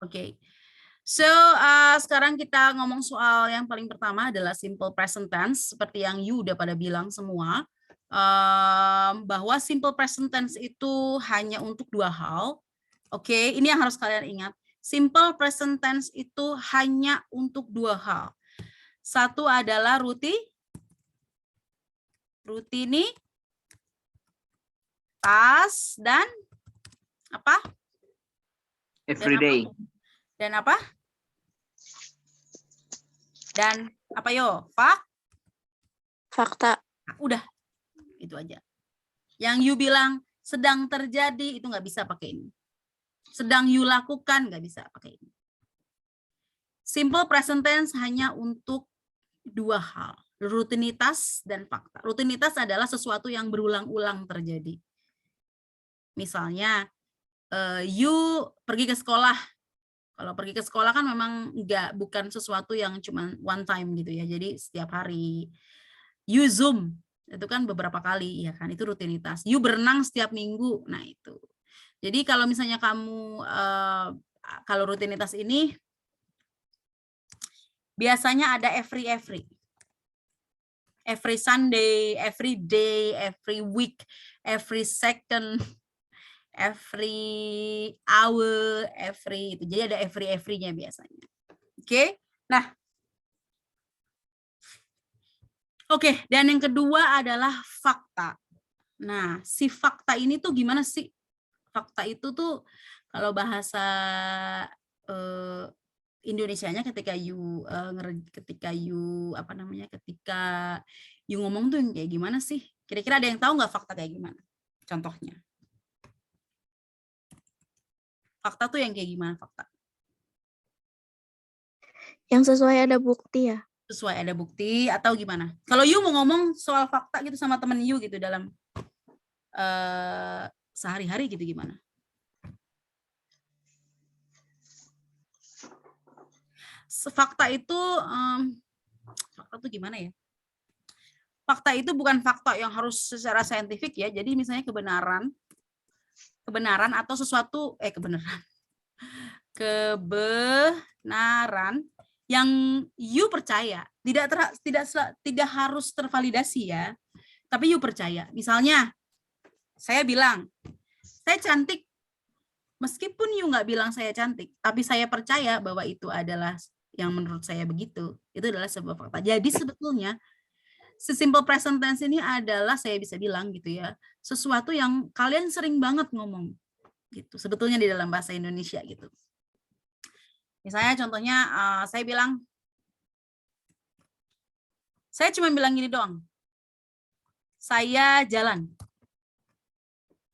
Oke. So, sekarang kita ngomong soal yang paling pertama adalah simple present tense, seperti yang you udah pada bilang semua, bahwa simple present tense itu hanya untuk dua hal. Oke, ini yang harus kalian ingat. Simple present tense itu hanya untuk dua hal. Satu adalah rutinitas, dan apa? Everyday. Dan apa? Dan apa yo? Fakta. Udah, itu aja. Yang you bilang sedang terjadi itu nggak bisa pakai ini. Sedang you lakukan nggak bisa pakai ini. Simple present tense hanya untuk dua hal, rutinitas dan fakta. Rutinitas adalah sesuatu yang berulang-ulang terjadi. Misalnya, you pergi ke sekolah. Kalau pergi ke sekolah kan memang bukan sesuatu yang cuma one time gitu ya. Jadi setiap hari. You Zoom, itu kan beberapa kali ya kan, itu rutinitas. You berenang setiap minggu, nah itu. Jadi kalau misalnya kamu, kalau rutinitas ini biasanya ada every Sunday, every day, every week, every second, every hour, every itu. Jadi ada every-nya biasanya. Oke. Nah. Oke, dan yang kedua adalah fakta. Nah, si fakta ini tuh gimana sih? Fakta itu tuh kalau bahasa Indonesianya ketika you ngomong tuh yang kayak gimana sih? Kira-kira ada yang tahu nggak fakta kayak gimana? Contohnya. Fakta tuh yang kayak gimana fakta? Yang sesuai ada bukti ya? Sesuai ada bukti atau gimana? Kalau you mau ngomong soal fakta gitu sama temen you gitu dalam sehari-hari gitu gimana? Fakta itu gimana ya? Fakta itu bukan fakta yang harus secara saintifik ya. Jadi misalnya kebenaran atau sesuatu kebenaran yang you percaya, tidak harus tervalidasi ya. Tapi you percaya. Misalnya saya bilang, saya cantik. Meskipun you nggak bilang saya cantik, tapi saya percaya bahwa itu adalah yang menurut saya begitu. Itu adalah sebuah fakta. Jadi sebetulnya simple present tense ini adalah saya bisa bilang gitu ya, sesuatu yang kalian sering banget ngomong gitu. Sebetulnya di dalam bahasa Indonesia gitu. Misalnya contohnya saya bilang, saya cuma bilang gini doang. Saya jalan.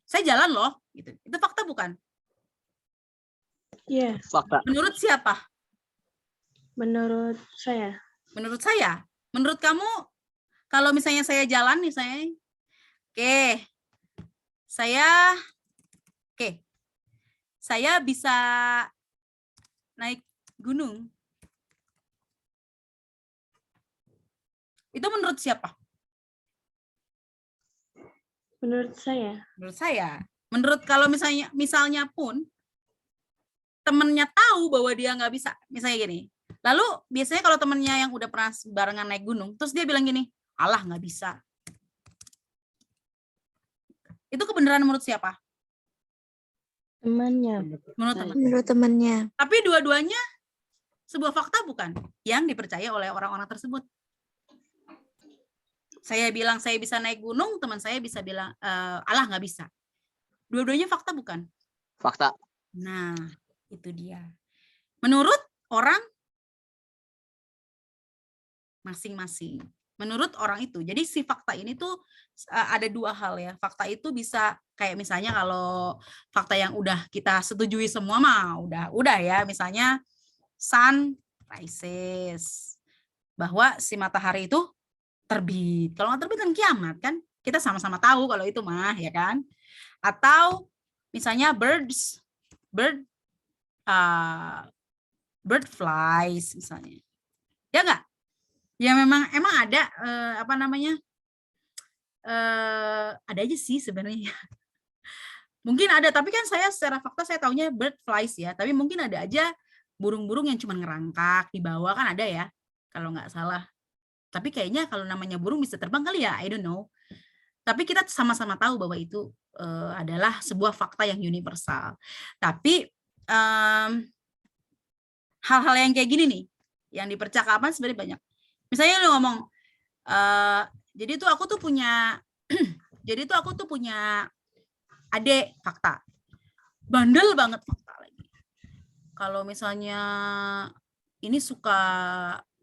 Saya jalan loh, gitu. Itu fakta bukan? Iya. Fakta. Menurut siapa? Menurut saya. Menurut saya. Menurut kamu, kalau misalnya saya jalan nih, saya bisa naik gunung. Itu menurut siapa? Menurut saya. Menurut saya. Menurut kalau misalnya pun temennya tahu bahwa dia nggak bisa, misalnya gini. Lalu biasanya kalau temennya yang udah pernah barengan naik gunung, terus dia bilang gini, alah nggak bisa. Itu kebenaran menurut siapa? Temannya. Menurut temannya. Tapi dua-duanya sebuah fakta bukan? Yang dipercaya oleh orang-orang tersebut. Saya bilang saya bisa naik gunung, teman saya bisa bilang, alah nggak bisa. Dua-duanya fakta bukan? Fakta. Nah, itu dia. Menurut orang masing-masing. Menurut orang itu. Jadi si fakta ini tuh ada dua hal ya. Fakta itu bisa kayak misalnya kalau fakta yang udah kita setujui semua mah udah ya. Misalnya sun rises. Bahwa si matahari itu terbit. Kalau nggak terbit kan kiamat kan. Kita sama-sama tahu kalau itu mah ya kan. Atau misalnya bird flies misalnya. Ya nggak? Ya memang ada ada aja sih sebenarnya. Mungkin ada, tapi kan saya secara fakta saya taunya bird flies ya, tapi mungkin ada aja burung-burung yang cuma ngerangkak di bawah, kan ada ya, kalau nggak salah. Tapi kayaknya kalau namanya burung bisa terbang kali ya, I don't know. Tapi kita sama-sama tahu bahwa itu adalah sebuah fakta yang universal. Tapi hal-hal yang kayak gini nih, yang di percakapan sebenarnya banyak. Misalnya lu ngomong, jadi tuh aku tuh punya, jadi tuh aku tuh punya adik, fakta. Bandel banget, fakta lagi. Kalau misalnya ini suka,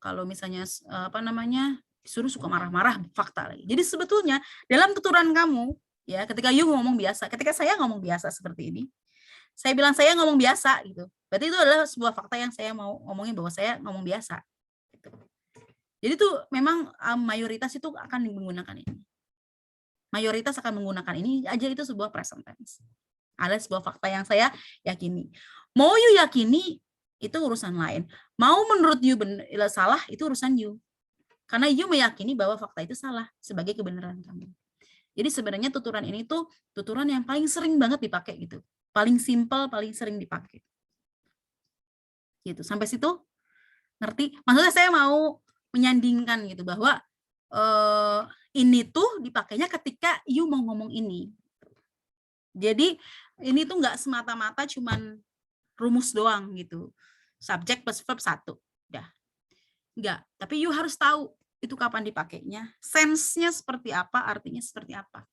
kalau misalnya apa namanya, disuruh suka marah-marah, fakta lagi. Jadi sebetulnya dalam tuturan kamu, ya, ketika you ngomong biasa, ketika saya ngomong biasa seperti ini, saya bilang saya ngomong biasa gitu. Berarti itu adalah sebuah fakta yang saya mau ngomongin bahwa saya ngomong biasa. Gitu. Jadi tuh memang mayoritas itu akan menggunakan ini. Mayoritas akan menggunakan ini aja, itu sebuah present tense. Ada sebuah fakta yang saya yakini. Mau you yakini itu urusan lain. Mau menurut you salah itu urusan you. Karena you meyakini bahwa fakta itu salah sebagai kebenaran kamu. Jadi sebenarnya tuturan ini tuh tuturan yang paling sering banget dipakai gitu. Paling simple, paling sering dipakai. Gitu. Sampai situ ngerti? Maksudnya saya mau menyandingkan gitu bahwa ini tuh dipakainya ketika you mau ngomong ini. Jadi ini tuh nggak semata-mata cuman rumus doang gitu. Subjek plus verb satu. Udah. Enggak. Tapi you harus tahu itu kapan dipakainya. Sense-nya seperti apa, artinya seperti apa.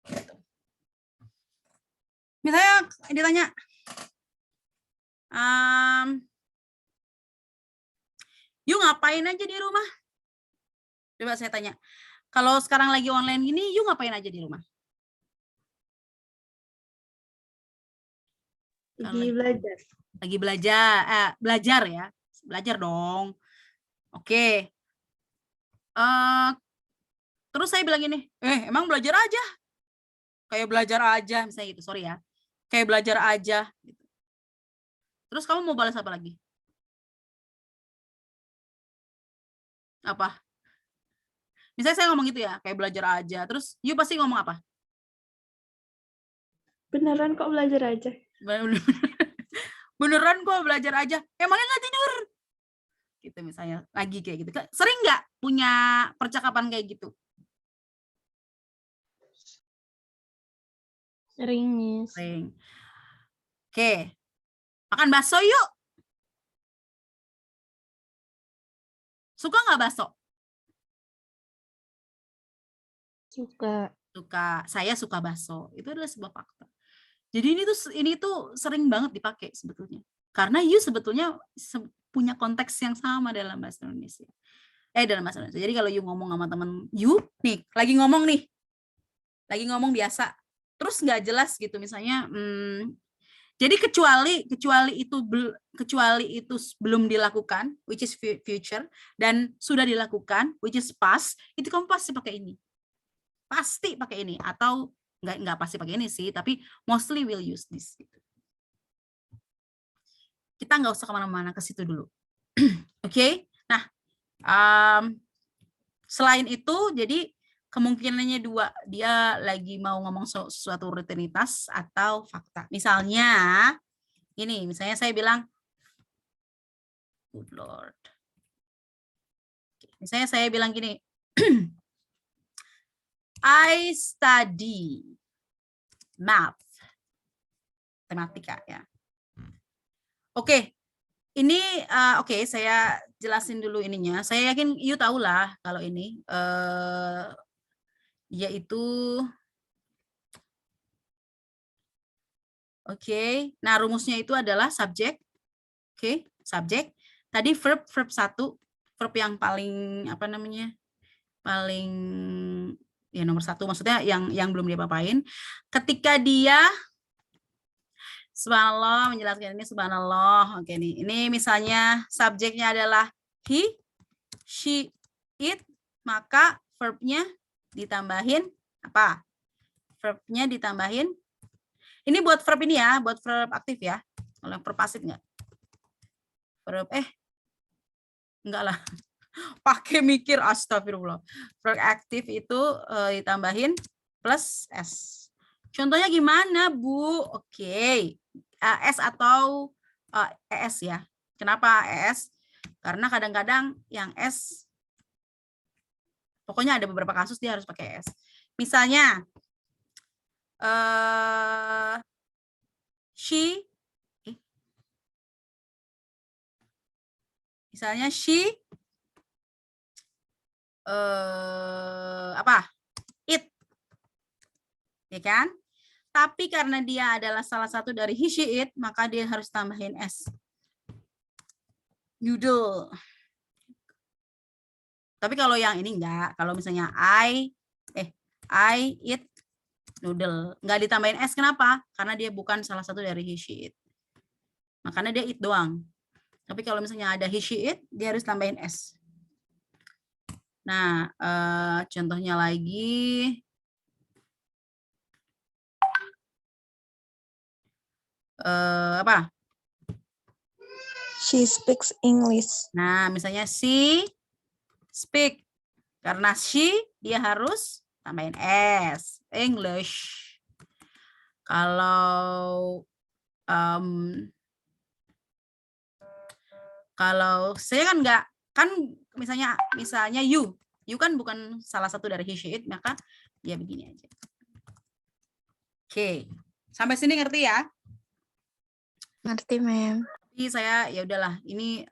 Gitu. Misalnya ditanya, you ngapain aja di rumah? Coba saya tanya. Kalau sekarang lagi online gini, you ngapain aja di rumah? Lagi belajar. Lagi belajar, belajar ya. Belajar dong. Oke. Terus saya bilang gini, emang belajar aja? Kayak belajar aja, misalnya gitu, sorry ya. Kayak belajar aja. Gitu. Terus kamu mau balas apa lagi? Apa? Misalnya saya ngomong gitu ya, kayak belajar aja. Terus you pasti ngomong apa? Beneran kok belajar aja. Beneran kok belajar aja. Emangnya nggak tidur? Gitu misalnya. Lagi kayak gitu. Sering nggak punya percakapan kayak gitu? Sering, Miss. Sering. Oke. Makan bakso yuk. Suka nggak bakso? Suka. Suka. Saya suka bakso. Itu adalah sebuah fakta. Jadi ini tuh sering banget dipakai sebetulnya. Karena you sebetulnya punya konteks yang sama dalam bahasa Indonesia. Dalam bahasa Indonesia. Jadi kalau you ngomong sama temen you, nih, lagi ngomong biasa. Terus nggak jelas gitu misalnya, jadi kecuali itu belum dilakukan, which is future, dan sudah dilakukan, which is past, itu kamu pasti pakai ini. Pasti pakai ini, atau nggak pasti pakai ini sih, tapi mostly will use this. Kita nggak usah kemana-mana ke situ dulu. Oke? Nah, selain itu, jadi kemungkinannya dua, dia lagi mau ngomong sesuatu rutinitas atau fakta. Misalnya, ini, misalnya saya bilang, good Lord. Misalnya saya bilang gini, I study math, matematika ya. Oke, ini oke, saya jelasin dulu ininya. Saya yakin you tahu lah kalau ini, yaitu, oke. Nah rumusnya itu adalah subjek, oke, subjek. Tadi verb satu, verb yang paling apa namanya, paling ya nomor satu, maksudnya yang belum diapa-apain. Ketika dia subhanallah menjelaskan ini, subhanallah. Oke nih, ini misalnya subjeknya adalah he, she, it, maka verbnya ditambahin apa? Verbnya ditambahin. Ini buat verb ini ya, buat verb aktif ya. Kalau verb pasif enggak? Verb enggak lah. Pakai mikir, astagfirullah. Verb aktif itu ditambahin plus s. Contohnya gimana, Bu? Oke. S atau ES ya. Kenapa ES? Karena kadang-kadang yang S, pokoknya ada beberapa kasus dia harus pakai S. Misalnya, she, misalnya she, apa? It, ya kan? Tapi karena dia adalah salah satu dari he, she, it, maka dia harus tambahin S. Noodle. Tapi kalau yang ini enggak. Kalau misalnya I eat noodle. Enggak ditambahin S, kenapa? Karena dia bukan salah satu dari he, she, it. Makanya dia eat doang. Tapi kalau misalnya ada he, she, it, dia harus tambahin S. Nah, contohnya lagi. Apa? She speaks English. Nah, misalnya she speak. Karena she, dia harus tambahin S. English. Kalau kalau saya kan enggak, kan misalnya you kan bukan salah satu dari he, she, it, maka dia begini aja. Oke. Sampai sini ngerti ya? Ngerti, Ma'am. Jadi saya ya udahlah, ini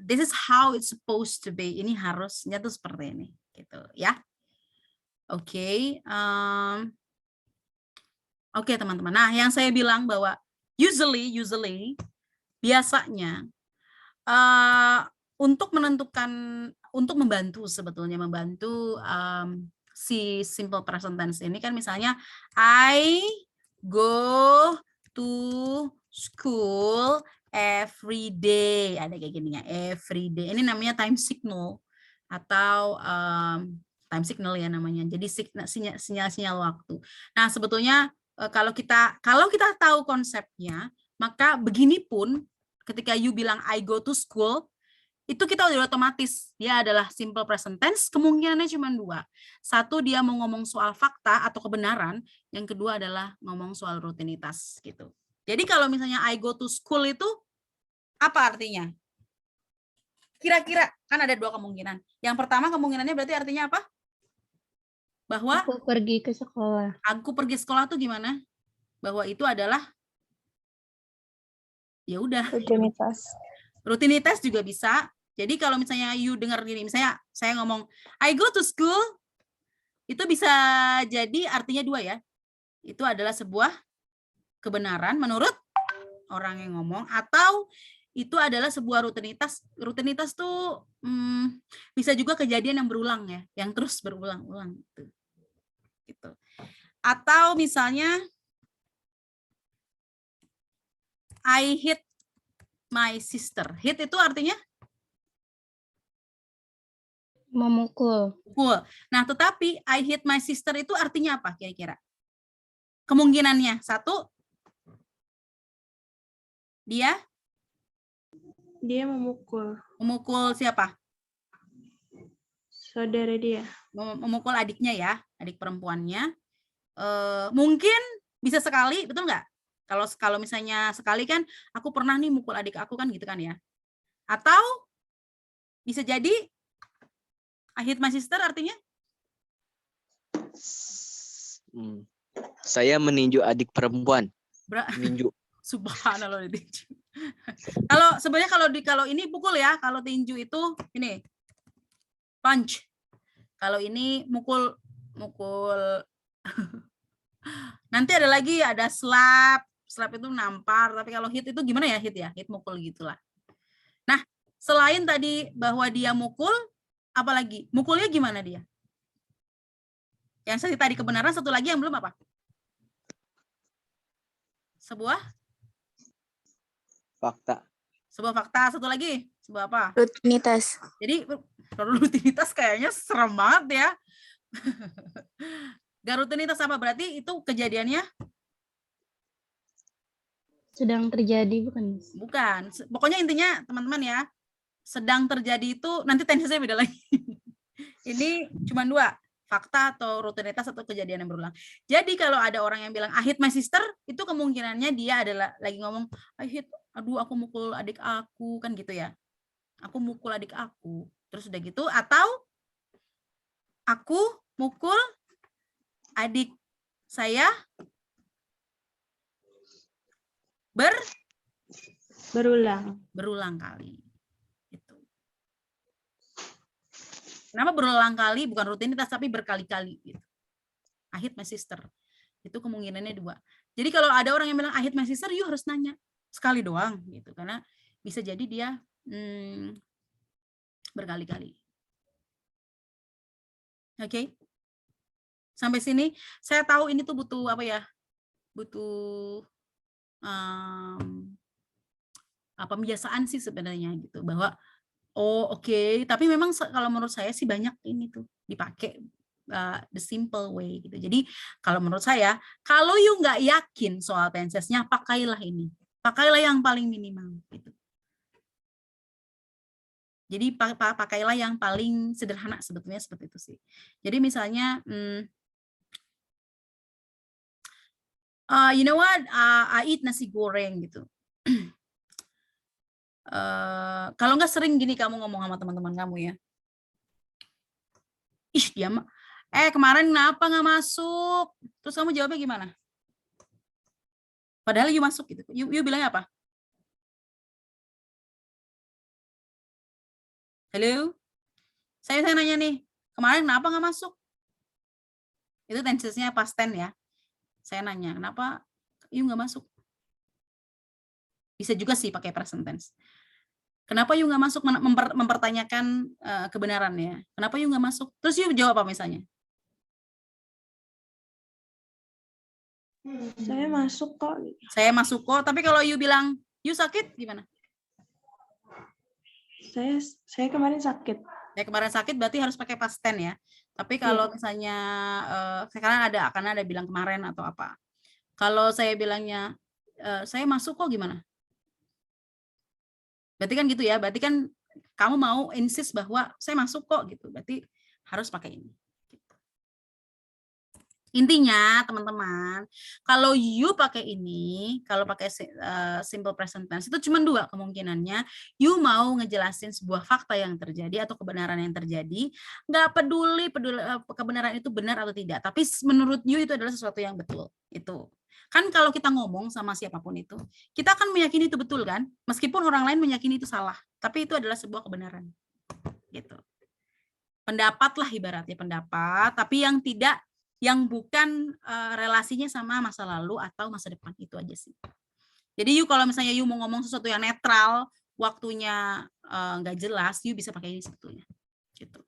this is how it's supposed to be. Ini harusnya tuh seperti ini gitu ya. Oke. Oke, teman-teman. Nah, yang saya bilang bahwa usually biasanya untuk membantu sebetulnya si simple present tense ini kan, misalnya I go to school every day, ada kayak gini ya, every day. Ini namanya time signal atau time signal ya namanya. Jadi sinyal waktu. Nah, sebetulnya kalau kita tahu konsepnya, maka begini pun ketika you bilang I go to school, itu kita udah otomatis dia adalah simple present tense, kemungkinannya cuma dua. Satu, dia mau ngomong soal fakta atau kebenaran, yang kedua adalah ngomong soal rutinitas gitu. Jadi kalau misalnya I go to school itu apa artinya? Kira-kira kan ada dua kemungkinan. Yang pertama kemungkinannya berarti artinya apa? Bahwa Aku pergi ke sekolah. aku pergi sekolah tuh gimana? Bahwa itu adalah ya udah. Rutinitas. Rutinitas juga bisa. Jadi kalau misalnya you dengar gini, misalnya saya ngomong I go to school, itu bisa jadi artinya dua ya. Itu adalah sebuah kebenaran menurut orang yang ngomong, atau itu adalah sebuah rutinitas. Rutinitas tuh bisa juga kejadian yang berulang ya, yang terus berulang-ulang gitu. Atau misalnya I hit my sister. Hit itu artinya Memukul. pukul. Nah, tetapi I hit my sister itu artinya apa kira-kira? Kemungkinannya satu, dia memukul memukul siapa? saudara dia. Memukul adiknya ya, adik perempuannya. Mungkin bisa sekali, betul nggak? Kalau misalnya sekali kan, aku pernah nih mukul adik aku kan gitu kan ya. Atau bisa jadi I hit my sister artinya? Saya meninju adik perempuan. Ninju. Subhanallah, ditinju. Kalau sebenarnya kalau ini pukul ya, kalau tinju itu ini punch. Kalau ini mukul. Nanti ada lagi, ada slap. Slap itu nampar, tapi kalau hit itu gimana ya, hit ya? Hit mukul gitulah. Nah, selain tadi bahwa dia mukul, apalagi mukulnya gimana dia? Yang tadi kebenaran, satu lagi yang belum apa? Sebuah Fakta. Sebuah fakta, satu lagi sebuah apa? Rutinitas. Jadi rutinitas kayaknya serem banget ya. Gak rutinitas apa? Berarti itu kejadiannya? Sedang terjadi, bukan? Bukan. Pokoknya intinya teman-teman ya, sedang terjadi itu nanti tensinya beda lagi. Ini cuma dua. fakta atau rutinitas atau kejadian yang berulang. Jadi kalau ada orang yang bilang I hate my sister, itu kemungkinannya dia adalah lagi ngomong aduh aku mukul adik aku, kan gitu ya. Aku mukul adik aku. Terus udah gitu, atau aku mukul adik saya berulang kali. Gitu. Kenapa berulang kali? Bukan rutinitas, tapi berkali-kali. Gitu. I hate my sister. Itu kemungkinannya 2. Jadi kalau ada orang yang bilang I hate my sister, you harus nanya sekali doang. Gitu. Karena bisa jadi dia berkali-kali. Oke. Sampai sini, saya tahu ini tuh butuh apa ya? Butuh pembiasaan sih sebenarnya gitu. Bahwa oke. Tapi memang kalau menurut saya sih banyak ini tuh dipakai the simple way gitu. Jadi kalau menurut saya, kalau you nggak yakin soal tensesnya, pakailah ini. Pakailah yang paling minimal gitu. Jadi pakailah yang paling sederhana sebetulnya seperti itu sih. Jadi misalnya, you know what, I eat nasi goreng gitu. Kalau nggak sering gini kamu ngomong sama teman-teman kamu ya. Ih dia mah, kemarin kenapa nggak masuk? Terus kamu jawabnya gimana? Padahal you masuk gitu. You bilangnya apa? Halo? Saya nanya nih, kemarin kenapa nggak masuk? Itu tensesnya past tense ya. Saya nanya, kenapa you nggak masuk? Bisa juga sih pakai present tense. Kenapa you nggak masuk? Mempertanyakan kebenarannya. Kenapa you nggak masuk? Terus you jawab apa misalnya? Saya masuk kok. Saya masuk kok. Tapi kalau you bilang you sakit, gimana? Saya kemarin sakit. Ya kemarin sakit berarti harus pakai past tense ya. Tapi kalau misalnya sekarang akan ada bilang kemarin atau apa. Kalau saya bilangnya saya masuk kok gimana? Berarti kan gitu ya. Berarti kan kamu mau insist bahwa saya masuk kok gitu. Berarti harus pakai ini. Intinya teman-teman, kalau you pakai ini, kalau pakai simple present tense itu cuma 2 kemungkinannya. You mau ngejelasin sebuah fakta yang terjadi atau kebenaran yang terjadi, nggak peduli kebenaran itu benar atau tidak. Tapi menurut you itu adalah sesuatu yang betul. Itu kan kalau kita ngomong sama siapapun itu, kita akan meyakini itu betul kan, meskipun orang lain meyakini itu salah. Tapi itu adalah sebuah kebenaran. Gitu. Pendapat lah ibaratnya pendapat, tapi yang bukan relasinya sama masa lalu atau masa depan, itu aja sih. Jadi you kalau misalnya you mau ngomong sesuatu yang netral, waktunya nggak jelas, you bisa pakai ini sebetulnya. Gitu.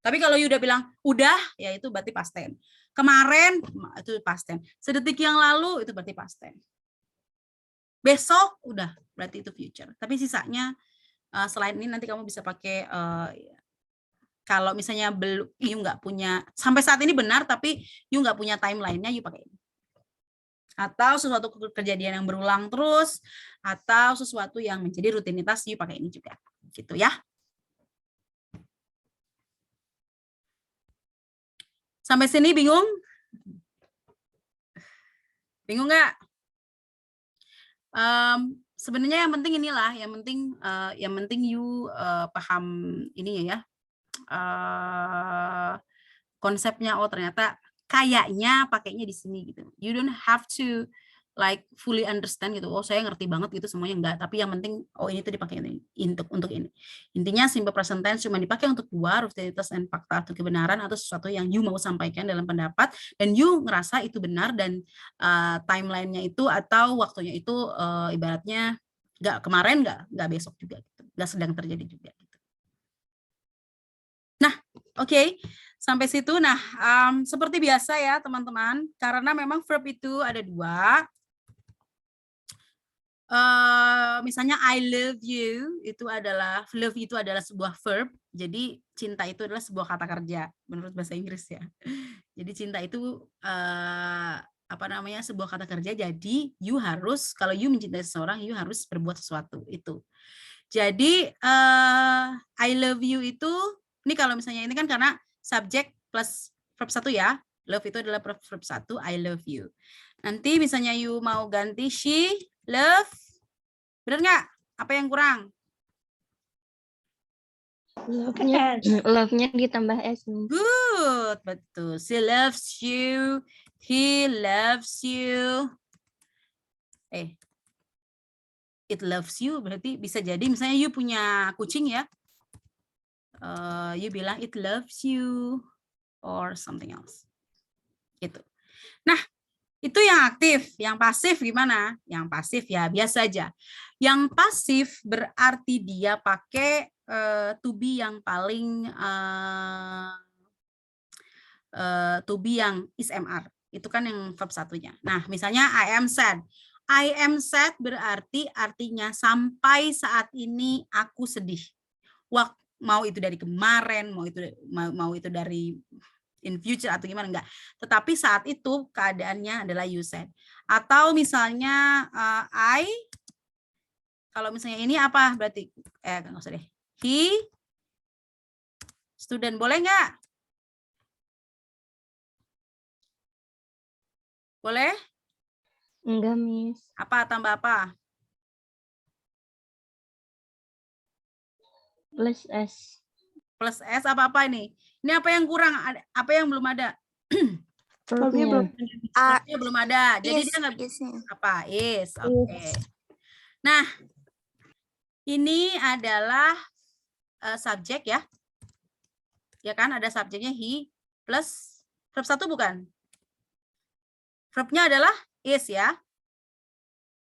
Tapi kalau you udah bilang udah, ya itu berarti past tense. Kemarin itu past tense. Sedetik yang lalu itu berarti past tense. Besok udah berarti itu future. Tapi sisanya selain ini nanti kamu bisa pakai kalau misalnya you nggak punya, sampai saat ini benar, tapi you nggak punya timeline-nya, you pakai ini. Atau sesuatu kejadian yang berulang terus, atau sesuatu yang menjadi rutinitas, you pakai ini juga. Gitu ya. Sampai sini bingung? Bingung nggak? Sebenarnya yang penting inilah, yang penting you paham ininya ya. Konsepnya, oh ternyata kayaknya pakainya di sini gitu. You don't have to like fully understand gitu. Oh saya ngerti banget gitu semuanya, enggak. Tapi yang penting oh ini tuh dipakai untuk ini. Intinya simple present tense cuma dipakai untuk 2, rutinitas dan fakta atau kebenaran atau sesuatu yang you mau sampaikan dalam pendapat dan you ngerasa itu benar dan timeline-nya itu atau waktunya itu ibaratnya enggak kemarin enggak besok juga gitu. Enggak sedang terjadi juga gitu. Nah, oke. Sampai situ. Nah, seperti biasa ya teman-teman, karena memang verb itu ada 2. Misalnya I love you itu adalah sebuah verb. Jadi cinta itu adalah sebuah kata kerja menurut bahasa Inggris ya. Jadi cinta itu sebuah kata kerja. Jadi you harus, kalau you mencintai seseorang, you harus berbuat sesuatu itu. Jadi I love you itu ini kalau misalnya ini kan karena subjek plus verb 1 ya. Love itu adalah verb 1, I love you. Nanti misalnya you mau ganti she love, bener nggak? Apa yang kurang? Love-nya S. love-nya ditambah S, Miss. Good, betul. She loves you, he loves you. It loves you berarti bisa jadi misalnya you punya kucing ya. You bilang it loves you or something else. Gitu. Nah, itu yang aktif. Yang pasif gimana? Yang pasif ya biasa aja. Yang pasif berarti dia pakai to be yang paling to be yang is MR. Itu kan yang verb satunya. Nah, misalnya I am sad. I am sad berarti artinya sampai saat ini aku sedih. Mau itu dari kemarin, mau itu dari in future atau gimana enggak. Tetapi saat itu keadaannya adalah you said. Atau misalnya kalau misalnya ini apa berarti? Enggak usah deh. He student boleh enggak? Boleh? Enggak, Miss. Apa tambah apa? Plus S. Plus S apa-apa ini? Ini apa yang kurang? Apa yang belum ada? Verbnya belum. Verbnya belum ada. Jadi Is, dia nggak is-nya. apa? Is. Oke. Nah, ini adalah subjek ya. Ya kan ada subjeknya he plus verb 1 bukan? Verbnya adalah is ya.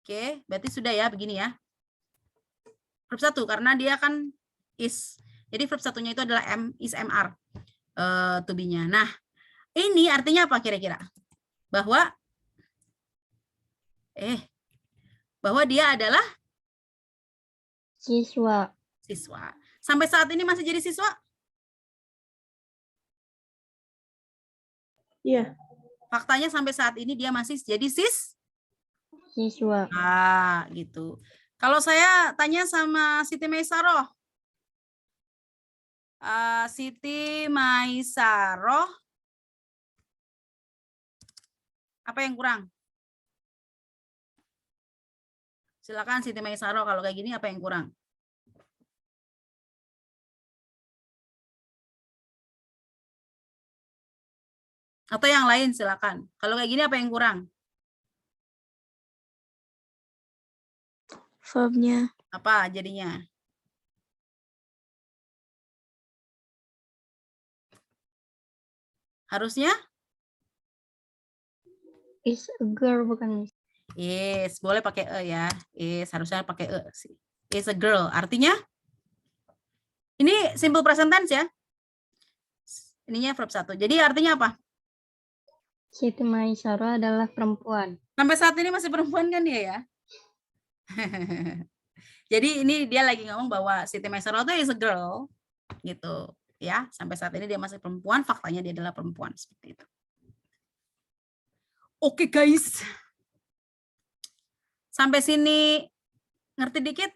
Oke, berarti sudah ya begini ya. Verb 1 karena dia kan is. Jadi verb satunya itu adalah is MR to be-nya. Nah, ini artinya apa kira-kira? Bahwa dia adalah Siswa. siswa. Sampai saat ini masih jadi siswa? Iya. Faktanya sampai saat ini dia masih jadi Siswa. gitu. Kalau saya tanya sama Siti Maisaroh, apa yang kurang? Silakan Siti Maisaroh, kalau kayak gini apa yang kurang? Atau yang lain silakan. Kalau kayak gini apa yang kurang? Verbnya. Apa jadinya? Harusnya? Is a girl, bukan, Miss. Is, boleh pakai ya. Is, harusnya pakai sih. Is a girl. Artinya? Ini simple present tense ya. Ininya verb 1. Jadi artinya apa? Siti Maisaroh adalah perempuan. Sampai saat ini masih perempuan kan dia ya? Jadi ini dia lagi ngomong bahwa Siti Maisaroh itu is a girl. Gitu ya. Sampai saat ini dia masih perempuan. Faktanya dia adalah perempuan. Seperti itu. Oke guys. Sampai sini ngerti dikit?